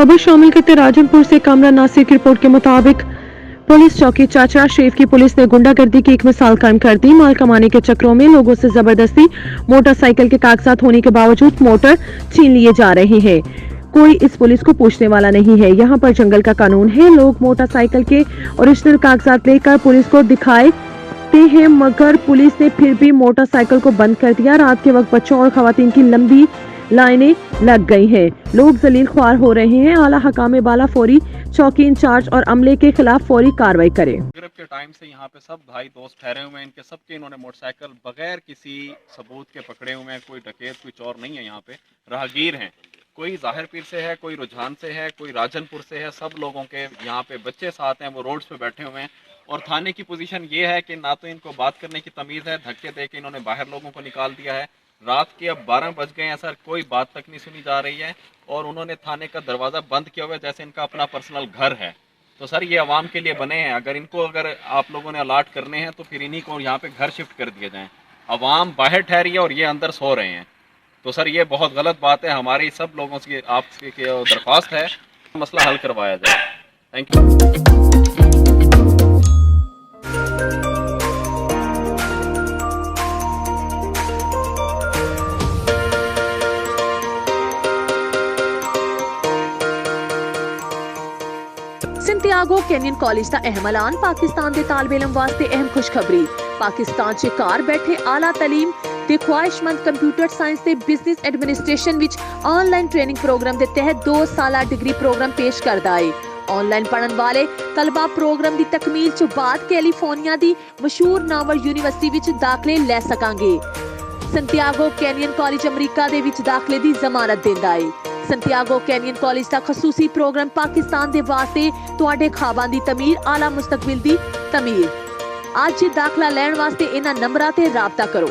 खबर शामिल करते राजनपुर से कामरा नासिर की रिपोर्ट के मुताबिक पुलिस चौकी चाचरा शरीफ की पुलिस ने गुंडागर्दी की एक मिसाल कायम कर दी। माल कमाने के चक्रों में लोगों से जबरदस्ती मोटरसाइकिल के कागजात होने के बावजूद मोटर छीन लिए जा रहे हैं। कोई इस पुलिस को पूछने वाला नहीं है। यहाँ पर जंगल का कानून है। लोग मोटरसाइकिल के ओरिजिनल कागजात लेकर पुलिस को दिखाते हैं, मगर पुलिस ने फिर भी मोटरसाइकिल को बंद कर दिया। रात के वक्त बच्चों और खवातीन की लंबी लाइनें लग गई हैं। लोग जलील ख्वार हो रहे हैं। आला हकाम बाला फौरी चौकी इंचार्ज और अमले के खिलाफ फौरी कार्रवाई करें। मगरिब के टाइम से यहाँ पे सब भाई दोस्त ठहरे हुए हैं। इनके सबके इन्होंने मोटरसाइकिल बगैर किसी सबूत के पकड़े हुए हैं। कोई डकैत कोई चोर नहीं है। यहाँ पे राहगीर हैं, कोई जाहिर पीर से है, कोई रुझान से है, कोई राजनपुर से है। सब लोगों के यहाँ पे बच्चे साथ हैं, वो रोड्स पे बैठे हुए हैं। और थाने की पोजीशन ये है कि ना तो इनको बात करने की तमीज़ है, धक्के दे के इन्होंने बाहर लोगों को निकाल दिया है। रात के अब 12 बज गए हैं सर, कोई बात तक नहीं सुनी जा रही है। और उन्होंने थाने का दरवाज़ा बंद किया हुआ है जैसे इनका अपना पर्सनल घर है। तो सर ये आवाम के लिए बने हैं। अगर आप लोगों ने अलर्ट करने हैं तो फिर इन्हीं को यहाँ पे घर शिफ्ट कर दिए जाएं। आवाम बाहर ठहरी है और ये अंदर सो रहे हैं। तो सर ये बहुत गलत बात है। हमारी सब लोगों से आपसे दरख्वास्त है, मसला हल करवाया जाए। Thank you. Santiago Canyon college का अहम ऐलान। पाकिस्तान के तालिब इलम वास्ते अहम खुशखबरी। पाकिस्तान च घर बैठे आला तलीम ते ख्वाहिशमंद कंप्यूटर साइंस ते बिजनेस एडमिनिस्ट्रेशन विच ऑनलाइन ट्रेनिंग प्रोग्राम के तहत 2 साला डिग्री प्रोग्राम पेश करदा है। ऑनलाइन पढ़न वाले तलबा प्रोग्राम की तकमील च बाद कैलिफोर्निया की मशहूर नावल यूनिवर्सिटी विच दाखले लै सकांगे। संतियागो कैनियन कॉलेज अमरीका दे विच दाखले की जमानत देंदा है। संतियागो कैनियन कॉलेज का खसूसी प्रोग्राम पाकिस्तान दे वास्ते तुहाडे ख्वाबां दी तमीर, आला मुस्तकबिल दी तमीर। आज दाखला लैण वास्ते इन्हां नंबरां ते राबता करो।